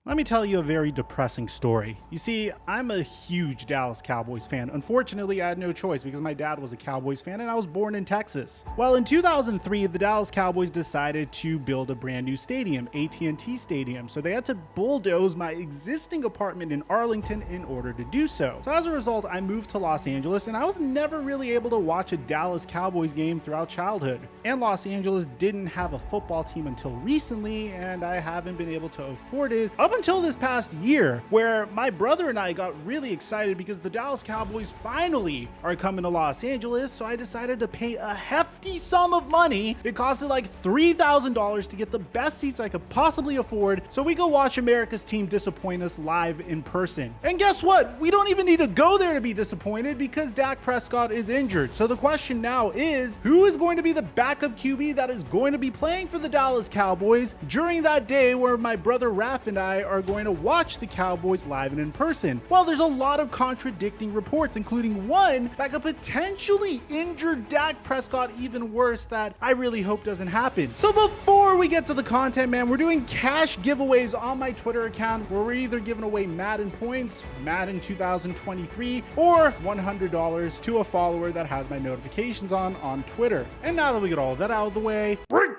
Let me tell you a very depressing story. You see, I'm a huge Dallas Cowboys fan. Unfortunately, I had no choice because my dad was a Cowboys fan and I was born in Texas. Well, in 2003, the Dallas Cowboys decided to build a brand new stadium, AT&T Stadium. So they had to bulldoze my existing apartment in Arlington in order to do so. So as a result, I moved to Los Angeles and I was never really able to watch a Dallas Cowboys game throughout childhood. And Los Angeles didn't have a football team until recently, and I haven't been able to afford it up until this past year, where my brother and I got really excited because the Dallas Cowboys finally are coming to Los Angeles. So I decided to pay a hefty sum of money. It costed like $3,000 to get the best seats I could possibly afford so we could watch America's team disappoint us live in person. And guess what? We don't even need to go there to be disappointed because Dak Prescott is injured. So the question now is, who is going to be the backup QB that is going to be playing for the Dallas Cowboys during that day where my brother Raph and I are going to watch the Cowboys live and in person? Well, there's a lot of contradicting reports, including one that could potentially injure Dak Prescott even worse that I really hope doesn't happen. So before we get to the content, man, we're doing cash giveaways on my Twitter account where we're either giving away Madden points, Madden 2023, or $100 to a follower that has my notifications on Twitter. And now that we get all of that out of the way, break!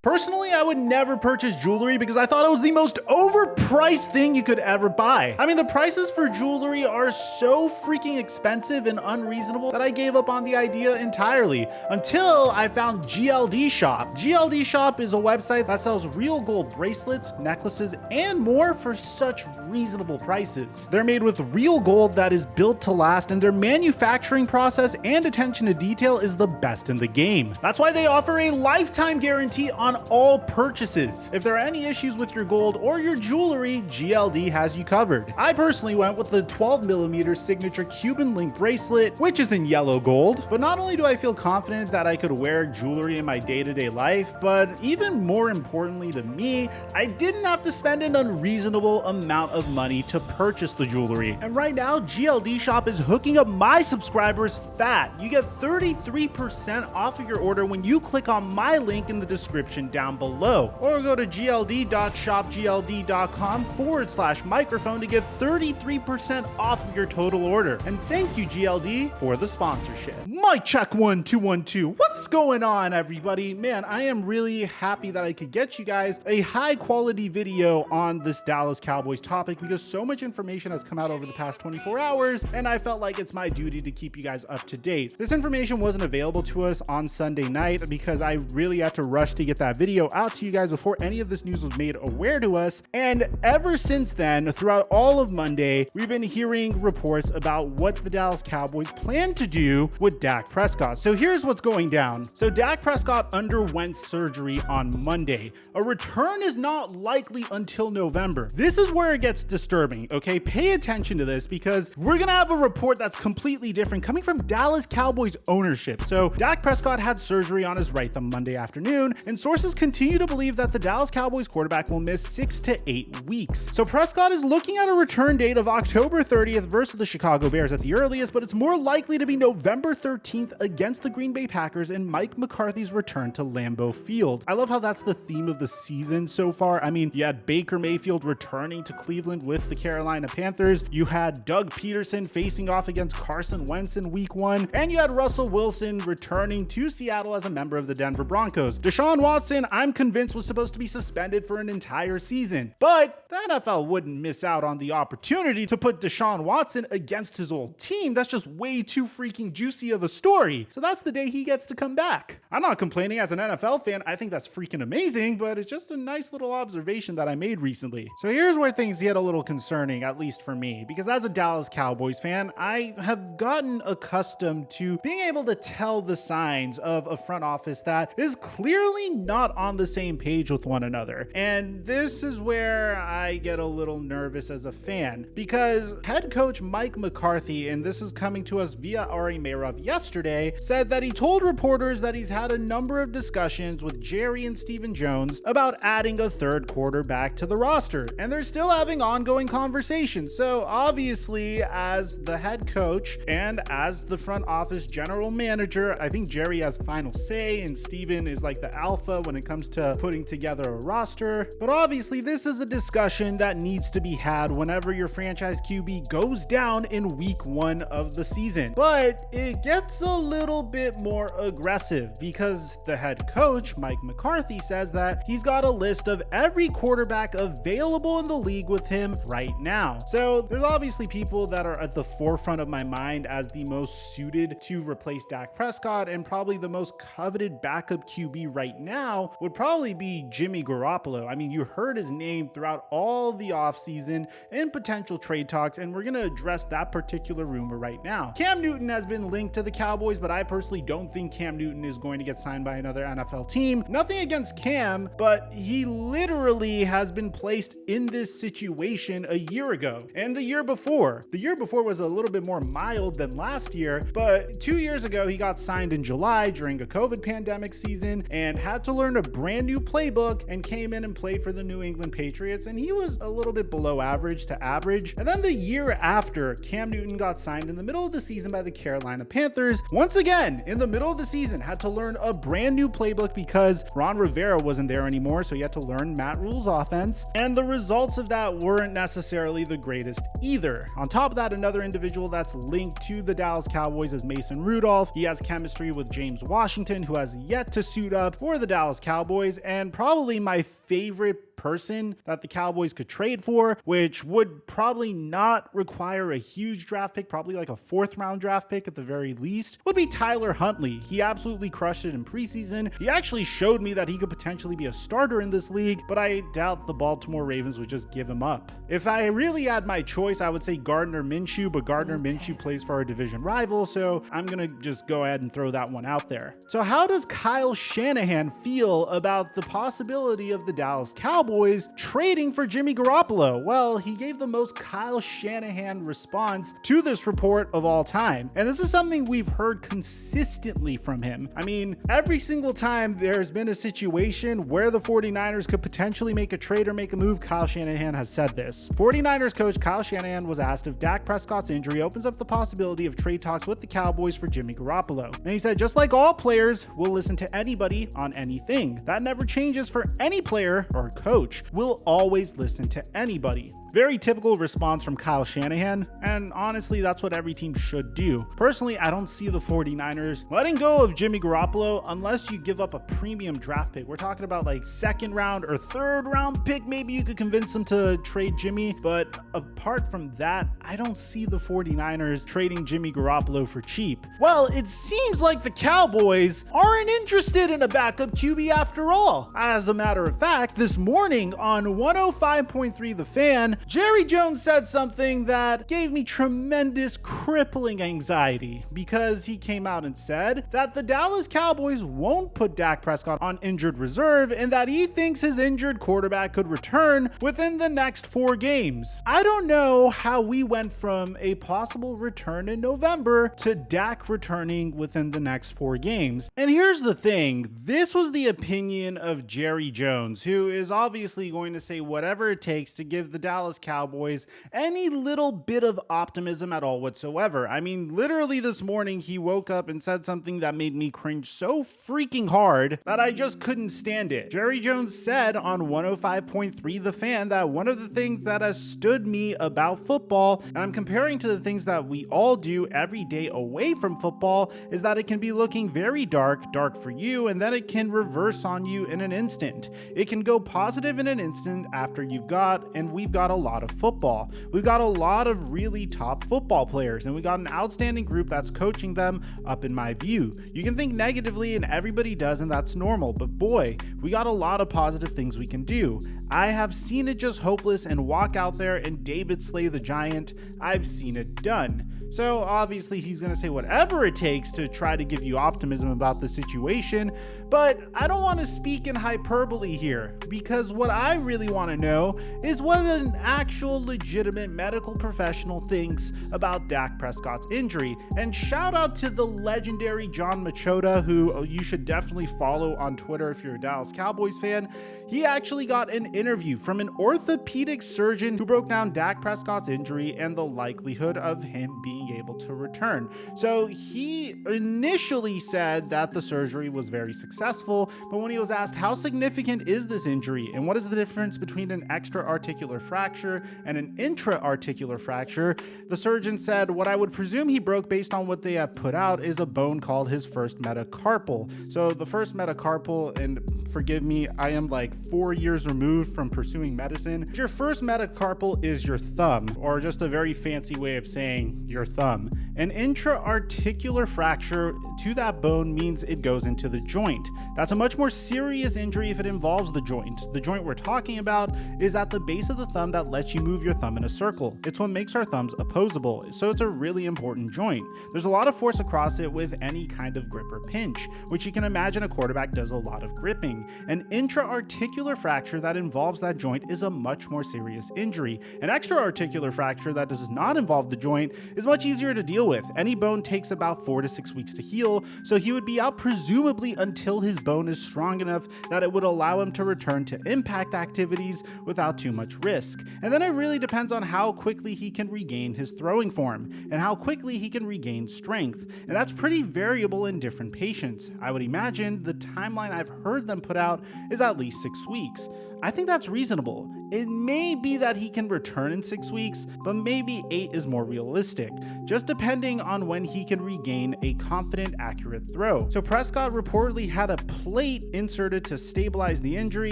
Personally, I would never purchase jewelry because I thought it was the most overpriced thing you could ever buy. I mean, the prices for jewelry are so freaking expensive and unreasonable that I gave up on the idea entirely until I found GLD Shop. GLD Shop is a website that sells real gold bracelets, necklaces, and more for such reasonable prices. They're made with real gold that is built to last, and their manufacturing process and attention to detail is the best in the game. That's why they offer a lifetime guarantee on all purchases. If there are any issues with your gold or your jewelry, GLD has you covered. I personally went with the 12mm signature Cuban link bracelet, which is in yellow gold. But not only do I feel confident that I could wear jewelry in my day-to-day life, but even more importantly to me, I didn't have to spend an unreasonable amount of money to purchase the jewelry. And right now, GLD Shop is hooking up my subscribers fat. You get 33% off of your order when you click on my link in the description down below, or go to gld.shopgld.com/microphone to get 33% off of your total order. And thank you, GLD, for the sponsorship. Mic check 1 2 1 2. What's going on, everybody? Man, I am really happy that I could get you guys a high quality video on this Dallas Cowboys topic because so much information has come out over the past 24 hours, and I felt like it's my duty to keep you guys up to date. This information wasn't available to us on Sunday night because I really had to rush to get that video out to you guys before any of this news was made aware to us. And ever since then, throughout all of Monday, we've been hearing reports about what the Dallas Cowboys plan to do with Dak Prescott. So here's what's going down. So Dak Prescott underwent surgery on Monday. A return is not likely until November. This is where it gets disturbing, okay? Pay attention to this because we're gonna have a report that's completely different coming from Dallas Cowboys ownership. So Dak Prescott had surgery on his right thumb Monday afternoon, and sources continue to believe that the Dallas Cowboys quarterback will miss 6 to 8 weeks. So Prescott is looking at a return date of October 30th versus the Chicago Bears at the earliest, but it's more likely to be November 13th against the Green Bay Packers and Mike McCarthy's return to Lambeau Field. I love how that's the theme of the season so far. I mean, you had Baker Mayfield returning to Cleveland with the Carolina Panthers. You had Doug Peterson facing off against Carson Wentz in week 1, and you had Russell Wilson returning to Seattle as a member of the Denver Broncos. Deshaun Watson, I'm convinced, was supposed to be suspended for an entire season, but the NFL wouldn't miss out on the opportunity to put Deshaun Watson against his old team. That's just way too freaking juicy of a story. So that's the day he gets to come back. I'm not complaining as an NFL fan. I think that's freaking amazing, but it's just a nice little observation that I made recently. So here's where things get a little concerning, at least for me, because as a Dallas Cowboys fan, I have gotten accustomed to being able to tell the signs of a front office that is clearly not on the the same page with one another. And this is where I get a little nervous as a fan, because head coach Mike McCarthy, and this is coming to us via Ari Meirov yesterday, said that he told reporters that he's had a number of discussions with Jerry and Stephen Jones about adding a third quarterback to the roster, and they're still having ongoing conversations. So obviously, as the head coach and as the front office general manager, I think Jerry has final say and Stephen is like the alpha when it comes to putting together a roster. But obviously, this is a discussion that needs to be had whenever your franchise QB goes down in week 1 of the season. But it gets a little bit more aggressive because the head coach, Mike McCarthy, says that he's got a list of every quarterback available in the league with him right now. So there's obviously people that are at the forefront of my mind as the most suited to replace Dak Prescott, and probably the most coveted backup QB right now would probably be Jimmy Garoppolo. I mean, you heard his name throughout all the offseason and potential trade talks, and we're going to address that particular rumor right now. Cam Newton has been linked to the Cowboys, but I personally don't think Cam Newton is going to get signed by another NFL team. Nothing against Cam, but he literally has been placed in this situation a year ago and the year before. The year before was a little bit more mild than last year, but 2 years ago he got signed in July during a COVID pandemic season and had to learn a brand new playbook and came in and played for the New England Patriots, and he was a little bit below average to average. And then the year after, Cam Newton got signed in the middle of the season by the Carolina Panthers. Once again, in the middle of the season, had to learn a brand new playbook because Ron Rivera wasn't there anymore, so he had to learn Matt Rule's offense, and the results of that weren't necessarily the greatest either. On top of that, another individual that's linked to the Dallas Cowboys is Mason Rudolph. He has chemistry with James Washington, who has yet to suit up for the Dallas Cowboys, and probably my favorite person that the Cowboys could trade for, which would probably not require a huge draft pick, probably like a 4th round draft pick at the very least, would be Tyler Huntley. He absolutely crushed it in preseason. He actually showed me that he could potentially be a starter in this league, but I doubt the Baltimore Ravens would just give him up. If I really had my choice, I would say Gardner Minshew, but Gardner Minshew plays for our division rival, so I'm gonna just go ahead and throw that one out there. So how does Kyle Shanahan feel about the possibility of the Dallas Cowboys trading for Jimmy Garoppolo? Well, he gave the most Kyle Shanahan response to this report of all time. And this is something we've heard consistently from him. I mean, every single time there's been a situation where the 49ers could potentially make a trade or make a move, Kyle Shanahan has said this. 49ers coach Kyle Shanahan was asked if Dak Prescott's injury opens up the possibility of trade talks with the Cowboys for Jimmy Garoppolo. And he said, just like all players, we'll listen to anybody on anything. That never changes for any player or coach. We'll always listen to anybody. Very typical response from Kyle Shanahan, and honestly, that's what every team should do. Personally, I don't see the 49ers letting go of Jimmy Garoppolo unless you give up a premium draft pick. We're talking about like 2nd round or 3rd round pick. Maybe you could convince them to trade Jimmy, but apart from that, I don't see the 49ers trading Jimmy Garoppolo for cheap. Well, it seems like the Cowboys aren't interested in a backup QB after all. As a matter of fact, this morning on 105.3 The Fan, Jerry Jones said something that gave me tremendous crippling anxiety, because he came out and said that the Dallas Cowboys won't put Dak Prescott on injured reserve and that he thinks his injured quarterback could return within the next 4 games. I don't know how we went from a possible return in November to Dak returning within the next 4 games. And here's the thing, this was the opinion of Jerry Jones, who is obviously going to say whatever it takes to give the Dallas Cowboys any little bit of optimism at all whatsoever. I mean, literally this morning he woke up and said something that made me cringe so freaking hard that I just couldn't stand it. Jerry Jones said on 105.3 The Fan that one of the things that has stood me about football, and I'm comparing to the things that we all do every day away from football, is that it can be looking very dark for you, and then it can reverse on you in an instant. It can go positive in an instant after we've got a lot of football. We've got a lot of really top football players, and we got an outstanding group that's coaching them up, in my view. You can think negatively, and everybody does, and that's normal, but boy, we got a lot of positive things we can do. I have seen it just hopeless and walk out there and David slay the giant. I've seen it done. So obviously he's going to say whatever it takes to try to give you optimism about the situation, but I don't want to speak in hyperbole here, because what I really want to know is what an actual legitimate medical professional thinks about Dak Prescott's injury. And shout out to the legendary John Machota, who you should definitely follow on Twitter if you're a Dallas Cowboys fan. He actually got an interview from an orthopedic surgeon who broke down Dak Prescott's injury and the likelihood of him being able to return. So he initially said that the surgery was very successful, but when he was asked how significant is this injury and what is the difference between an extra-articular fracture and an intra-articular fracture, the surgeon said, what I would presume he broke based on what they have put out is a bone called his first metacarpal. So the first metacarpal, and forgive me, I am like 4 years removed from pursuing medicine. Your first metacarpal is your thumb, or just a very fancy way of saying your thumb. An intra-articular fracture to that bone means it goes into the joint. That's a much more serious injury if it involves the joint. The joint we're talking about is at the base of the thumb that lets you move your thumb in a circle. It's what makes our thumbs opposable, so it's a really important joint. There's a lot of force across it with any kind of grip or pinch, which you can imagine a quarterback does a lot of gripping. An intra-articular fracture that involves that joint is a much more serious injury. An extra-articular fracture that does not involve the joint is much easier to deal with. Any bone takes about 4 to 6 weeks to heal, so he would be out presumably until his bone is strong enough that it would allow him to return to impact activities without too much risk. And then it really depends on how quickly he can regain his throwing form and how quickly he can regain strength. And that's pretty variable in different patients. I would imagine the timeline I've heard them put out is at least 6 weeks. I think that's reasonable. It may be that he can return in 6 weeks, but maybe 8 is more realistic, just depending on when he can regain a confident, accurate throw. So Prescott reportedly had a plate inserted to stabilize the injury.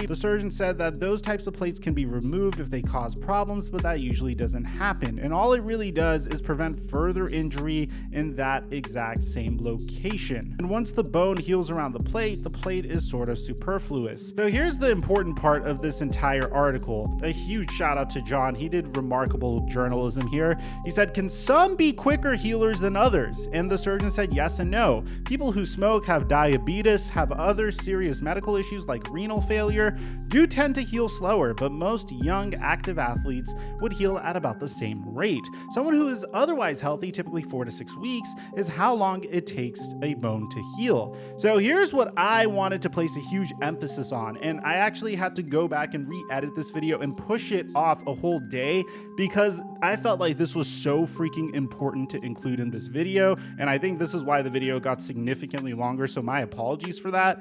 The surgeon said that those types of plates can be removed if they cause problems, but that usually doesn't happen. And all it really does is prevent further injury in that exact same location. And once the bone heals around the plate is sort of superfluous. So here's the important part of this entire article. A huge shout out to John. He did remarkable journalism here. He said, can some be quicker healers than others? And the surgeon said yes and no. People who smoke, have diabetes, have other serious medical issues like renal failure, do tend to heal slower, but most young active athletes would heal at about the same rate. Someone who is otherwise healthy, typically 4 to 6 weeks, is how long it takes a bone to heal. So here's what I wanted to place a huge emphasis on, and I actually had to go back and re-edit this video and push it off a whole day because I felt like this was so freaking important to include in this video, and I think this is why the video got significantly longer, so my apologies for that.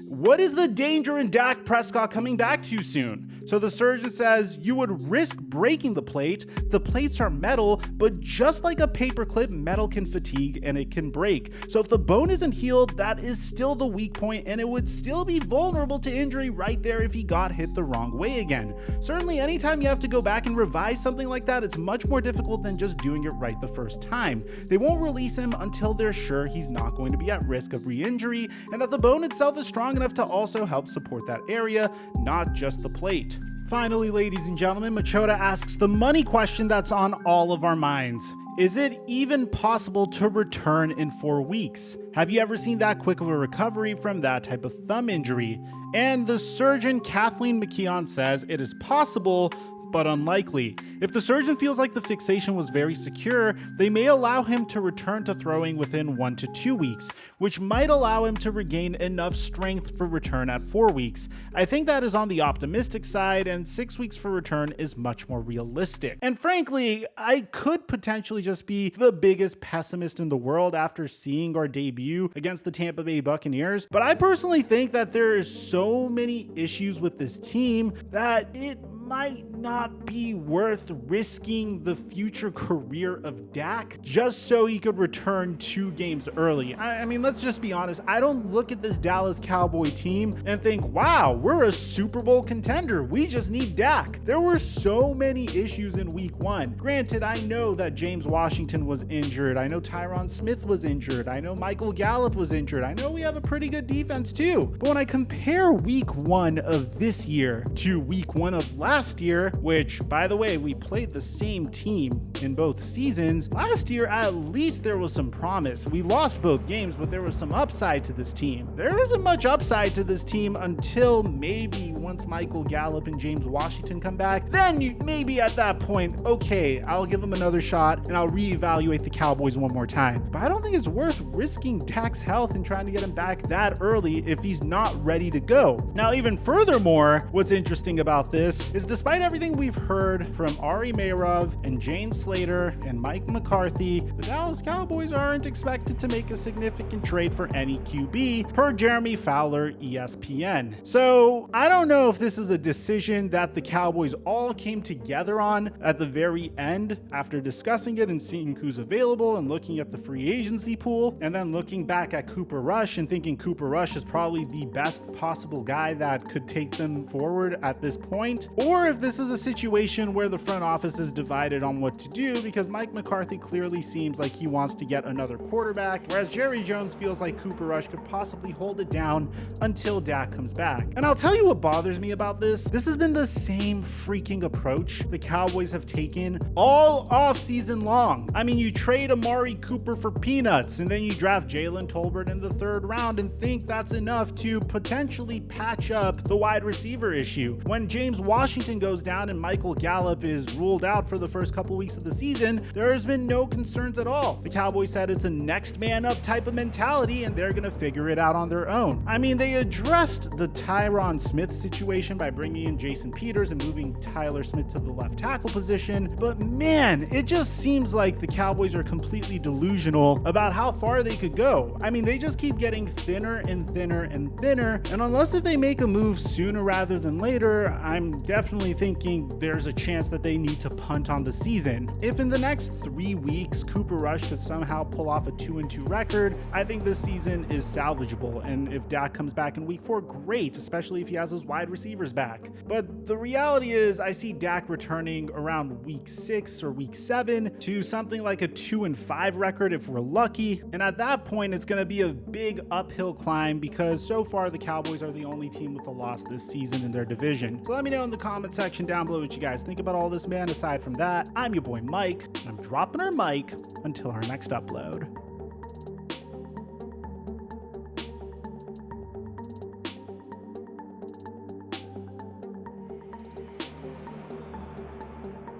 What is the danger in Dak Prescott coming back too soon? So the surgeon says you would risk breaking the plate. The plates are metal, but just like a paper clip, metal can fatigue and it can break. So if the bone isn't healed, that is still the weak point, and it would still be vulnerable to injury right there if he got hit the wrong way again. Certainly, anytime you have to go back and revise something like that, it's much more difficult than just doing it right the first time. They won't release him until they're sure he's not going to be at risk of re-injury and that the bone itself is strong enough to also help support that area, not just the plate. Finally, ladies and gentlemen, Machota asks the money question that's on all of our minds. Is it even possible to return in 4 weeks? Have you ever seen that quick of a recovery from that type of thumb injury? And the surgeon Kathleen McKeon says it is possible, but unlikely. If the surgeon feels like the fixation was very secure, they may allow him to return to throwing within 1 to 2 weeks, which might allow him to regain enough strength for return at 4 weeks. I think that is on the optimistic side, and 6 weeks for return is much more realistic. And frankly, I could potentially just be the biggest pessimist in the world after seeing our debut against the Tampa Bay Buccaneers, but I personally think that there is so many issues with this team that it might not be worth risking the future career of Dak just so he could return 2 games early. I mean, let's just be honest. I don't look at this Dallas Cowboy team and think, wow, we're a Super Bowl contender. We just need Dak. There were so many issues in week 1. Granted, I know that James Washington was injured. I know Tyron Smith was injured. I know Michael Gallup was injured. I know we have a pretty good defense too. But when I compare week 1 of this year to week 1 of last year, which, by the way, we played the same team in both seasons, last year at least there was some promise. We lost both games, but there was some upside to this team. There isn't much upside to this team until maybe once Michael Gallup and James Washington come back. Then maybe at that point, okay, I'll give them another shot and I'll reevaluate the Cowboys one more time. But I don't think it's worth risking Dak's health and trying to get him back that early if he's not ready to go. Now, even furthermore, what's interesting about this is despite everything we've heard from Ari Meirov and Jane Slater and Mike McCarthy, the Dallas Cowboys aren't expected to make a significant trade for any QB, per Jeremy Fowler, ESPN. So I don't know if this is a decision that the Cowboys all came together on at the very end after discussing it and seeing who's available and looking at the free agency pool, and then looking back at Cooper Rush and thinking Cooper Rush is probably the best possible guy that could take them forward at this point, or if this is a situation where the front office is divided on what to do because Mike McCarthy clearly seems like he wants to get another quarterback, whereas Jerry Jones feels like Cooper Rush could possibly hold it down until Dak comes back. And I'll tell you what bothers me about this. This has been the same freaking approach the Cowboys have taken all off season long. I mean, you trade Amari Cooper for peanuts and then you draft Jalen Tolbert in the third round and think that's enough to potentially patch up the wide receiver issue. When James Washington goes down and Michael Gallup is ruled out for the first couple weeks of the season, there has been no concerns at all. The Cowboys said it's a next man up type of mentality and they're gonna figure it out on their own. I mean, they addressed the Tyron Smith situation by bringing in Jason Peters and moving Tyler Smith to the left tackle position, but man, it just seems like the Cowboys are completely delusional about how far they could go. I mean, they just keep getting thinner and thinner and thinner, and unless if they make a move sooner rather than later, I'm definitely thinking there's a chance that they need to punt on the season. If in the next 3 weeks Cooper Rush could somehow pull off a 2-2 record, I think this season is salvageable, and if Dak comes back in week 4, great, especially if he has his wide receivers back. But the reality is I see Dak returning around week 6 or week 7 to something like a 2-5 record if we're lucky, and at that point it's going to be a big uphill climb because so far the Cowboys are the only team with a loss this season in their division. So let me know in the comment section down below what you guys think about all this, man. Aside from that, I'm your boy Mike, and I'm dropping our mic until our next upload.